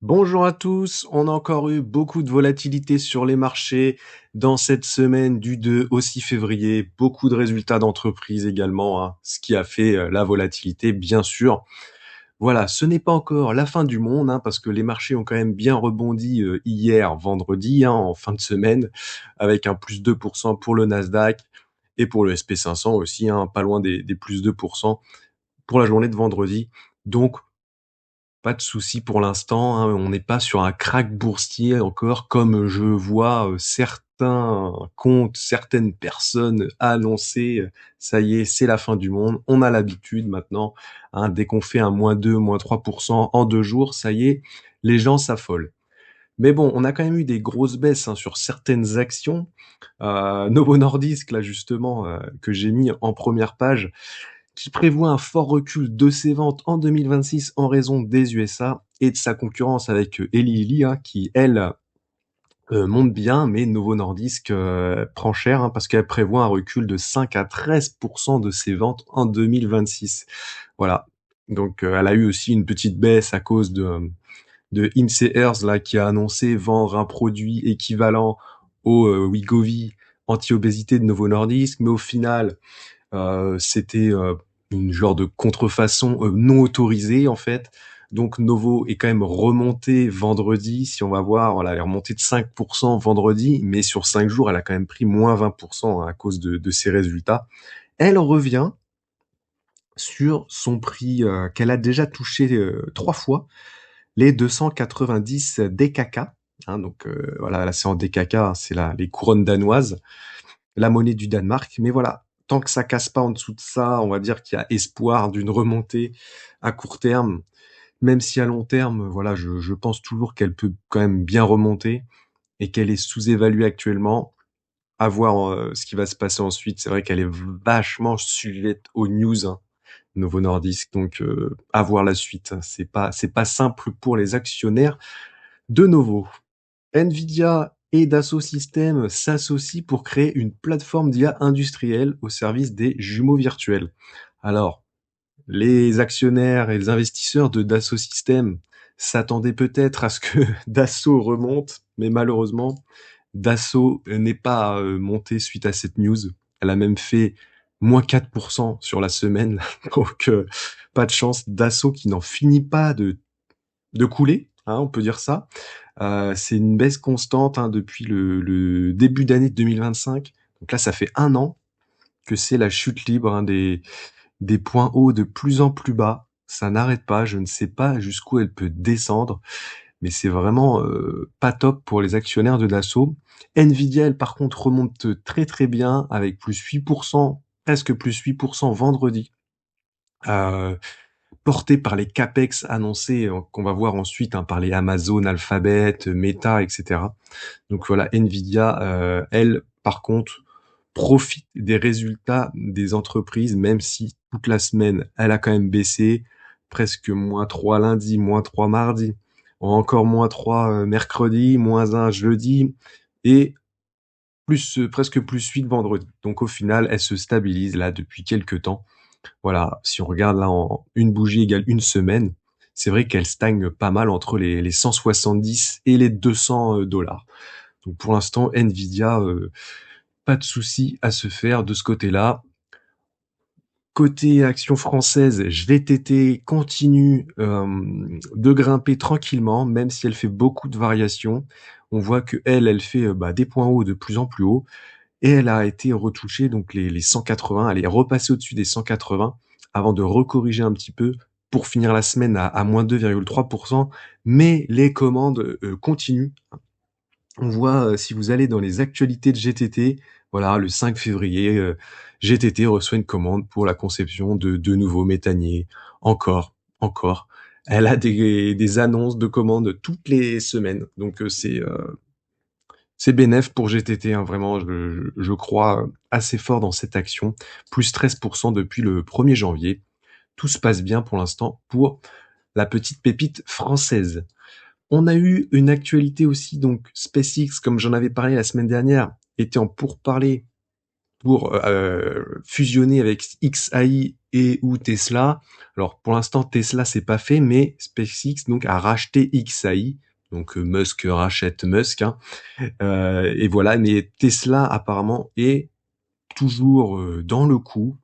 Bonjour à tous, on a encore eu beaucoup de volatilité sur les marchés dans cette semaine du 2 au 6 février, beaucoup de résultats d'entreprise également, hein, ce qui a fait la volatilité bien sûr. Voilà, ce n'est pas encore la fin du monde, hein, parce que les marchés ont quand même bien rebondi hier, vendredi, hein, en fin de semaine, avec un plus 2% pour le Nasdaq et pour le SP 500 aussi, hein, pas loin des plus 2% pour la journée de vendredi. Donc, pas de souci pour l'instant, hein, on n'est pas sur un krach boursier encore comme je vois, certains comptes, certaines personnes annoncer, ça y est, c'est la fin du monde. On a l'habitude maintenant, hein, dès qu'on fait un -2, -3% en 2 jours, ça y est, les gens s'affolent. Mais bon, on a quand même eu des grosses baisses, hein, sur certaines actions. Novo Nordisk là justement, que j'ai mis en première page, qui prévoit un fort recul de ses ventes en 2026 en raison des USA et de sa concurrence avec Eli Lilly, hein, qui elle monte bien, mais Novo Nordisk prend cher, hein, parce qu'elle prévoit un recul de 5 à 13% de ses ventes en 2026. Voilà. Donc elle a eu aussi une petite baisse à cause de INSEE là qui a annoncé vendre un produit équivalent au Wegovy anti-obésité de Novo Nordisk, mais au final c'était une genre de contrefaçon non autorisée en fait. Donc Novo est quand même remonté vendredi. Si on va voir, voilà, elle est remontée de 5% vendredi, mais sur 5 jours, elle a quand même pris moins 20% à cause de ses résultats. Elle revient sur son prix qu'elle a déjà touché 3 fois, les 290 DKK. Hein, donc voilà, là c'est en DKK, hein, c'est les couronnes danoises, la monnaie du Danemark. Mais voilà, tant que ça casse pas en dessous de ça, on va dire qu'il y a espoir d'une remontée à court terme, même si à long terme, voilà, je pense toujours qu'elle peut quand même bien remonter et qu'elle est sous-évaluée actuellement. À voir ce qui va se passer ensuite. C'est vrai qu'elle est vachement sujette aux news, hein, Novo Nordisk. Donc à voir la suite, hein. C'est pas simple pour les actionnaires de Novo. Nvidia et Dassault Systèmes s'associent pour créer une plateforme d'IA industrielle au service des jumeaux virtuels. Alors, les actionnaires et les investisseurs de Dassault Systèmes s'attendaient peut-être à ce que Dassault remonte, mais malheureusement, Dassault n'est pas monté suite à cette news. Elle a même fait -4% sur la semaine, donc pas de chance. Dassault qui n'en finit pas de couler, hein, on peut dire ça. C'est une baisse constante, hein, depuis le début d'année 2025. Donc là, ça fait 1 an que c'est la chute libre, hein, des points hauts de plus en plus bas. Ça n'arrête pas. Je ne sais pas jusqu'où elle peut descendre, mais c'est vraiment pas top pour les actionnaires de Dassault. Nvidia, elle, par contre, remonte très très bien avec plus 8%, presque plus 8% vendredi. Euh, Porté par les capex annoncés qu'on va voir ensuite, hein, par les Amazon, Alphabet, Meta, etc. Donc voilà, Nvidia, elle, par contre, profite des résultats des entreprises, même si toute la semaine, elle a quand même baissé, presque -3 lundi, -3 mardi, encore -3 mercredi, -1 jeudi, et plus presque +8 vendredi. Donc au final, elle se stabilise là depuis quelques temps. Voilà, si on regarde là en une bougie égale une semaine, c'est vrai qu'elle stagne pas mal entre les 170 et les 200 dollars. Donc pour l'instant, Nvidia, pas de souci à se faire de ce côté-là. Côté action française, VTT continue de grimper tranquillement, même si elle fait beaucoup de variations. On voit que elle fait des points hauts de plus en plus haut. Et elle a été retouchée, donc les 180, elle est repassée au-dessus des 180 avant de recorriger un petit peu pour finir la semaine à -2,3%. Mais les commandes continuent. On voit, si vous allez dans les actualités de GTT, voilà, le 5 février, GTT reçoit une commande pour la conception de 2 nouveaux méthaniers. Encore. Elle a des annonces de commandes toutes les semaines. Donc c'est bénef pour GTT, hein, vraiment, je crois assez fort dans cette action. Plus 13% depuis le 1er janvier. Tout se passe bien pour l'instant pour la petite pépite française. On a eu une actualité aussi, donc SpaceX, comme j'en avais parlé la semaine dernière, était en pourparlers pour fusionner avec XAI et ou Tesla. Alors pour l'instant Tesla c'est pas fait, mais SpaceX donc a racheté XAI, donc Musk rachète Musk, hein. Et voilà, mais Tesla apparemment est toujours dans le coup.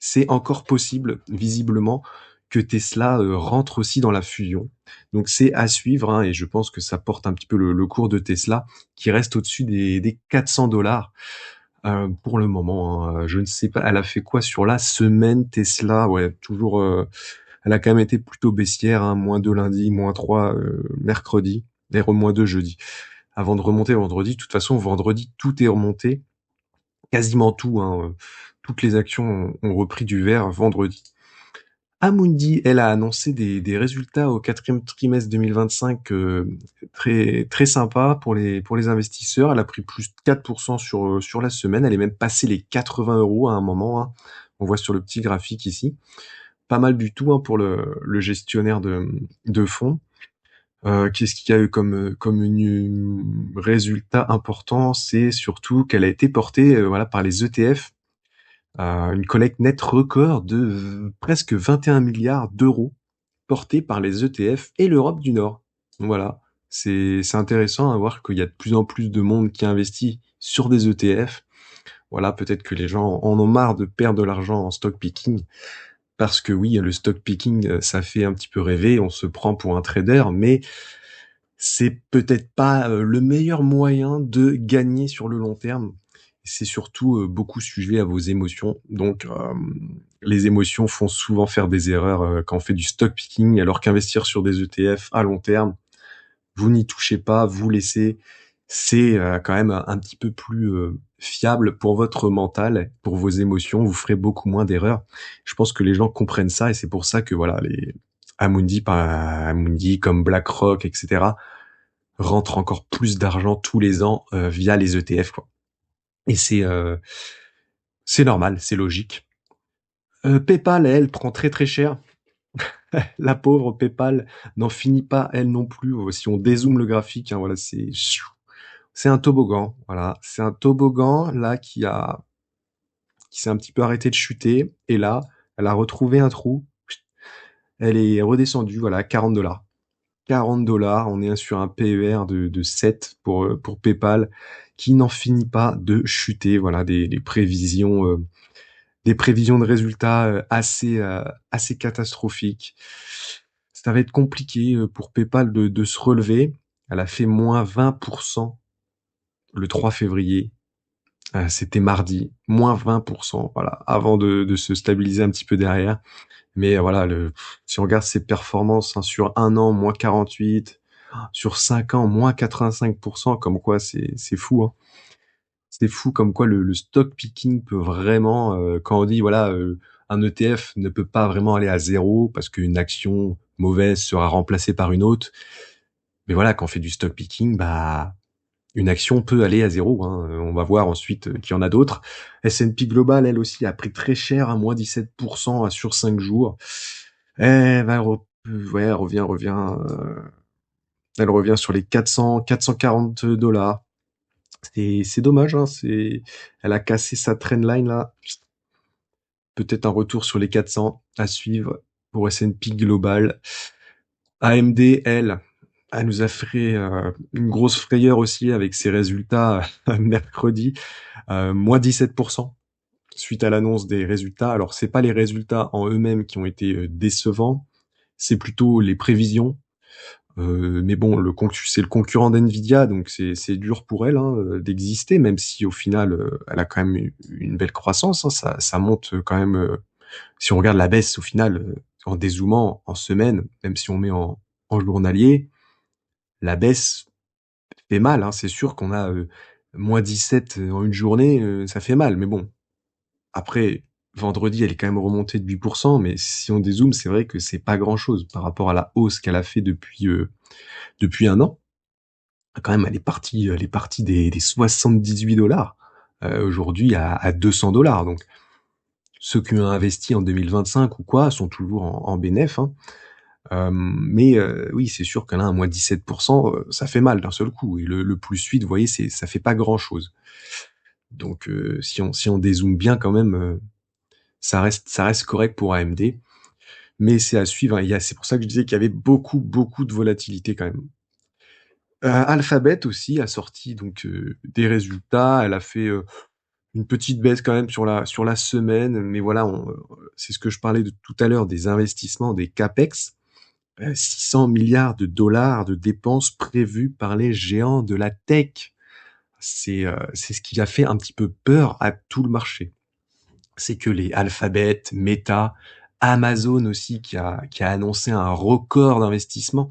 C'est encore possible, visiblement, que Tesla rentre aussi dans la fusion. Donc c'est à suivre, hein, et je pense que ça porte un petit peu le cours de Tesla, qui reste au-dessus des 400 $ pour le moment, hein. Je ne sais pas, elle a fait quoi sur la semaine Tesla? Ouais, toujours, elle a quand même été plutôt baissière, hein, -2 lundi, -3 mercredi, et -2 jeudi. Avant de remonter vendredi. De toute façon, vendredi, tout est remonté, quasiment tout, hein. Toutes les actions ont repris du vert vendredi. Amundi, elle a annoncé des résultats au quatrième trimestre 2025 très très sympa pour les investisseurs. Elle a pris plus de 4% sur la semaine. Elle est même passée les 80 € à un moment, hein. On voit sur le petit graphique ici. Pas mal du tout, hein, pour le gestionnaire de fonds. Qu'est-ce qu'il y a eu comme une résultat important? C'est surtout qu'elle a été portée voilà, par les ETF. Une collecte nette record de presque 21 milliards d'euros portés par les ETF et l'Europe du Nord. Voilà, c'est intéressant à voir qu'il y a de plus en plus de monde qui investit sur des ETF. Voilà, peut-être que les gens en ont marre de perdre de l'argent en stock picking, parce que oui, le stock picking, ça fait un petit peu rêver, on se prend pour un trader, mais c'est peut-être pas le meilleur moyen de gagner sur le long terme. C'est surtout beaucoup sujet à vos émotions. Donc, les émotions font souvent faire des erreurs quand on fait du stock picking, alors qu'investir sur des ETF à long terme, vous n'y touchez pas, vous laissez. C'est quand même un petit peu plus fiable pour votre mental, pour vos émotions. Vous ferez beaucoup moins d'erreurs. Je pense que les gens comprennent ça, et c'est pour ça que voilà, les Amundi comme BlackRock, etc., rentrent encore plus d'argent tous les ans via les ETF, quoi. Et c'est normal, c'est logique. PayPal, elle, prend très très cher. La pauvre PayPal n'en finit pas, elle non plus. Si on dézoome le graphique, hein, voilà, c'est un toboggan. Voilà, c'est un toboggan là qui s'est un petit peu arrêté de chuter, et là, elle a retrouvé un trou. Elle est redescendue, voilà, 40 $. 40 $, on est sur un PER de 7 pour PayPal, qui n'en finit pas de chuter. Voilà, des prévisions de résultats assez catastrophiques. Ça va être compliqué pour PayPal de se relever. Elle a fait -20% le 3 février. C'était mardi, -20%, voilà, avant de se stabiliser un petit peu derrière. Mais voilà, si on regarde ses performances, hein, sur un an, -48, sur 5 ans, -85%, comme quoi c'est fou, hein. C'est fou comme quoi le stock picking peut vraiment, quand on dit voilà, un ETF ne peut pas vraiment aller à zéro parce qu'une action mauvaise sera remplacée par une autre. Mais voilà, quand on fait du stock picking, bah, une action peut aller à zéro, hein. On va voir ensuite qu'il y en a d'autres. S&P Global, elle aussi, a pris très cher, à -17% sur 5 jours. Eh ben, ouais, elle revient sur les 440 $. C'est dommage, hein, elle a cassé sa trendline là. Peut-être un retour sur les 400 à suivre pour S&P Global. AMD, elle nous a fait une grosse frayeur aussi avec ses résultats mercredi, -17% suite à l'annonce des résultats. Alors c'est pas les résultats en eux-mêmes qui ont été décevants, c'est plutôt les prévisions. Mais bon, c'est le concurrent d'Nvidia, donc c'est dur pour elle, hein, d'exister, même si au final, elle a quand même une belle croissance, hein. Ça monte quand même. Si on regarde la baisse au final, en dézoomant en semaine, même si on met en journalier, la baisse fait mal, hein. C'est sûr qu'on a -17 en une journée, ça fait mal. Mais bon, après, vendredi, elle est quand même remontée de 8%, mais si on dézoome, c'est vrai que c'est pas grand-chose par rapport à la hausse qu'elle a fait depuis un an. Quand même, elle est partie des 78 $, aujourd'hui à 200 $. Donc, ceux qui ont investi en 2025 ou quoi sont toujours en bénéf, hein. Mais oui, c'est sûr qu'elle a un -17%, ça fait mal d'un seul coup. Et le +8, vous voyez, ça fait pas grand-chose. Donc, si on dézoome bien quand même, Ça reste correct pour AMD, mais c'est à suivre, hein. C'est pour ça que je disais qu'il y avait beaucoup, beaucoup de volatilité quand même. Alphabet aussi a sorti donc des résultats. Elle a fait, une petite baisse quand même sur la semaine, mais voilà, c'est ce que je parlais de tout à l'heure des investissements, des CAPEX. 600 milliards de dollars de dépenses prévues par les géants de la tech. C'est ce qui a fait un petit peu peur à tout le marché. C'est que les Alphabet, Meta, Amazon aussi qui a annoncé un record d'investissement,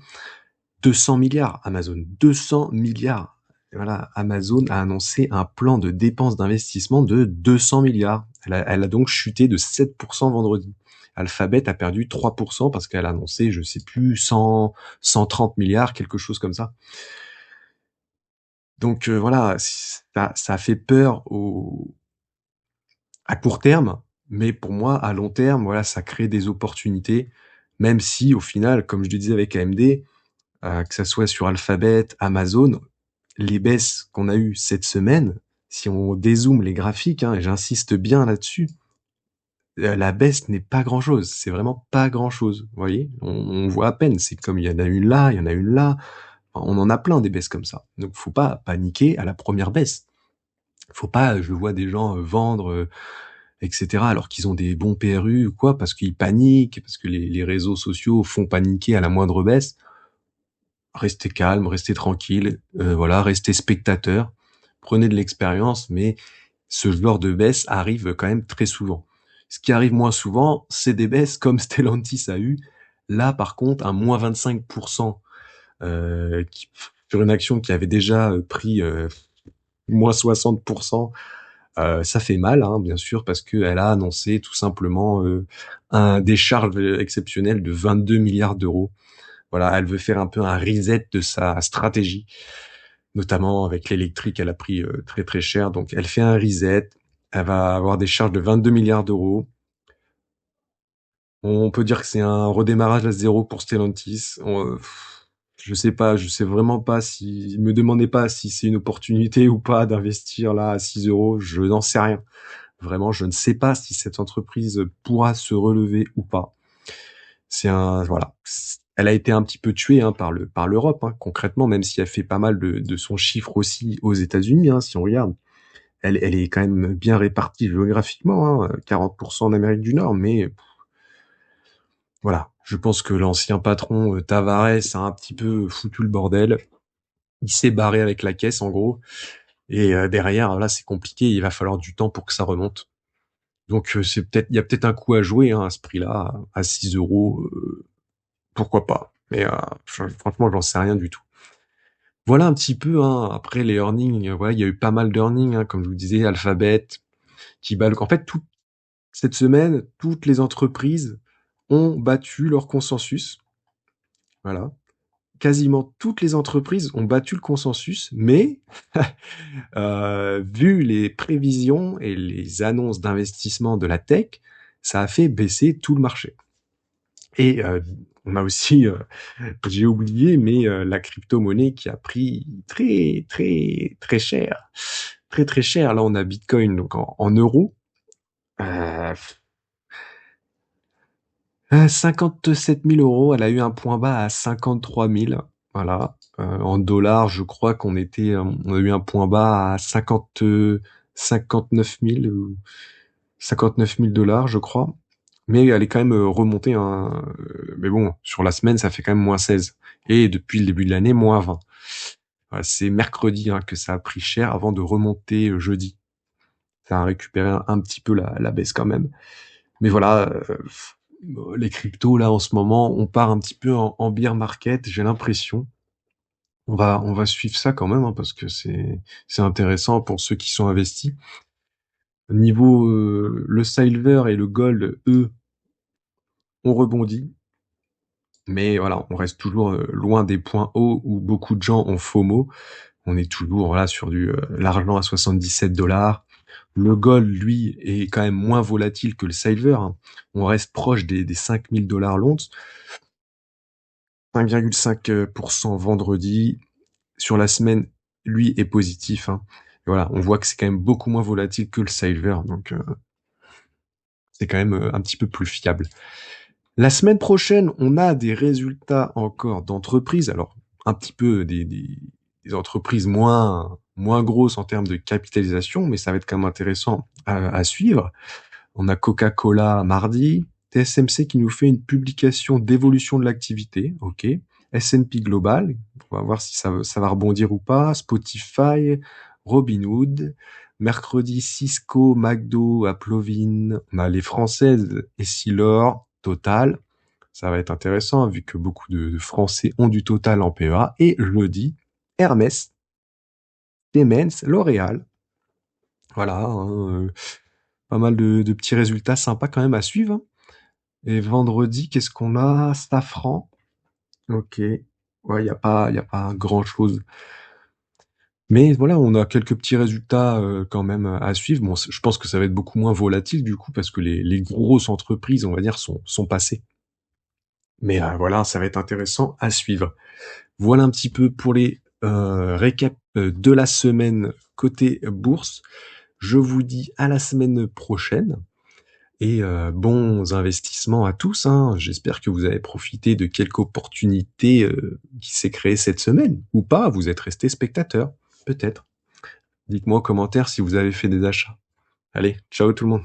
200 milliards. Amazon, 200 milliards. Et voilà, Amazon a annoncé un plan de dépenses d'investissement de 200 milliards. Elle a donc chuté de 7% vendredi. Alphabet a perdu 3% parce qu'elle a annoncé, je sais plus, 100, 130 milliards, quelque chose comme ça. Donc voilà, ça a fait peur à court terme, mais pour moi, à long terme, voilà, ça crée des opportunités, même si au final, comme je le disais avec AMD, que ça soit sur Alphabet, Amazon, les baisses qu'on a eues cette semaine, si on dézoome les graphiques, hein, et j'insiste bien là-dessus, la baisse n'est pas grand-chose. C'est vraiment pas grand-chose. Vous voyez, on voit à peine. C'est comme il y en a une là, il y en a une là. Enfin, on en a plein des baisses comme ça. Donc faut pas paniquer à la première baisse. Faut pas, je vois des gens vendre, etc. alors qu'ils ont des bons PRU ou quoi, parce qu'ils paniquent, parce que les réseaux sociaux font paniquer à la moindre baisse. Restez calme, restez tranquille, voilà, restez spectateur, prenez de l'expérience, mais ce genre de baisse arrive quand même très souvent. Ce qui arrive moins souvent, c'est des baisses comme Stellantis a eu. Là, par contre, un moins 25% sur une action qui avait déjà pris moins 60%, ça fait mal, hein, bien sûr, parce qu'elle a annoncé tout simplement des charges exceptionnelles de 22 milliards d'euros. Voilà, elle veut faire un peu un reset de sa stratégie, notamment avec l'électrique, elle a pris très très cher, donc elle fait un reset, elle va avoir des charges de 22 milliards d'euros. On peut dire que c'est un redémarrage à zéro pour Stellantis. Je sais pas, je sais vraiment pas si, me demandez pas si c'est une opportunité ou pas d'investir là à 6 euros, je n'en sais rien. Vraiment, je ne sais pas si cette entreprise pourra se relever ou pas. Voilà. Elle a été un petit peu tuée hein, par l'Europe, hein, concrètement, même si elle fait pas mal de son chiffre aussi aux États-Unis, hein, si on regarde. Elle est quand même bien répartie géographiquement, hein, 40% en Amérique du Nord, mais voilà. Je pense que l'ancien patron Tavares a un petit peu foutu le bordel. Il s'est barré avec la caisse, en gros. Et derrière, là, c'est compliqué. Il va falloir du temps pour que ça remonte. Donc, il y a peut-être un coup à jouer hein, à ce prix-là, à 6 euros. Pourquoi pas. Mais franchement, j'en sais rien du tout. Voilà un petit peu, hein, après les earnings, voilà, il y a eu pas mal d'earnings, hein, comme je vous disais, Alphabet, qui bat en fait, cette semaine, toutes les entreprises ont battu leur consensus. Voilà. Quasiment toutes les entreprises ont battu le consensus, mais vu les prévisions et les annonces d'investissement de la tech, ça a fait baisser tout le marché. Et on a aussi, j'ai oublié, mais la crypto-monnaie qui a pris très très très cher, très très cher. Là, on a Bitcoin donc en euros, euh, 57 000 euros. Elle a eu un point bas à 53 000. Voilà. En dollars, je crois on a eu un point bas à 59 000 ou 59 000 dollars, je crois. Mais elle est quand même remontée, hein. Mais bon, sur la semaine, ça fait quand même moins 16. Et depuis le début de l'année, moins 20. Voilà, c'est mercredi hein, que ça a pris cher avant de remonter jeudi. Ça a récupéré un petit peu la baisse quand même. Mais voilà, les cryptos, là, en ce moment, on part un petit peu en bear market, j'ai l'impression. On va suivre ça quand même, hein, parce que c'est intéressant pour ceux qui sont investis. Niveau le silver et le gold, eux, ont rebondi. Mais voilà, on reste toujours loin des points hauts où beaucoup de gens ont FOMO. On est toujours voilà sur du l'argent à 77 dollars. Le gold, lui, est quand même moins volatile que le silver, hein. On reste proche des 5000 dollars l'once. 5,5% vendredi. Sur la semaine, lui, est positif, hein. Et voilà, on voit que c'est quand même beaucoup moins volatile que le silver. Donc, C'est quand même un petit peu plus fiable. La semaine prochaine, on a des résultats encore d'entreprises. Alors, un petit peu des entreprises moins grosses en termes de capitalisation, mais ça va être quand même intéressant à suivre. On a Coca-Cola mardi, TSMC qui nous fait une publication d'évolution de l'activité, ok. S&P Global, on va voir si ça va rebondir ou pas. Spotify, Robinhood, mercredi Cisco, McDo, Applovin, on a les françaises Essilor, Total. Ça va être intéressant vu que beaucoup de Français ont du Total en PEA. Et jeudi, Hermès, Siemens, L'Oréal. Voilà, hein, pas mal de petits résultats sympas quand même à suivre, hein. Et vendredi, qu'est-ce qu'on a? Safran. Ok. Ouais, y a pas grand-chose. Mais voilà, on a quelques petits résultats quand même à suivre. Bon, je pense que ça va être beaucoup moins volatile du coup parce que les grosses entreprises, on va dire, sont passées. Mais voilà, ça va être intéressant à suivre. Voilà un petit peu pour les récaps de la semaine côté bourse. Je vous dis à la semaine prochaine. Et bons investissements à tous, hein. J'espère que vous avez profité de quelques opportunités qui s'est créée cette semaine. Ou pas, vous êtes resté spectateur, peut-être. Dites-moi en commentaire si vous avez fait des achats. Allez, ciao tout le monde.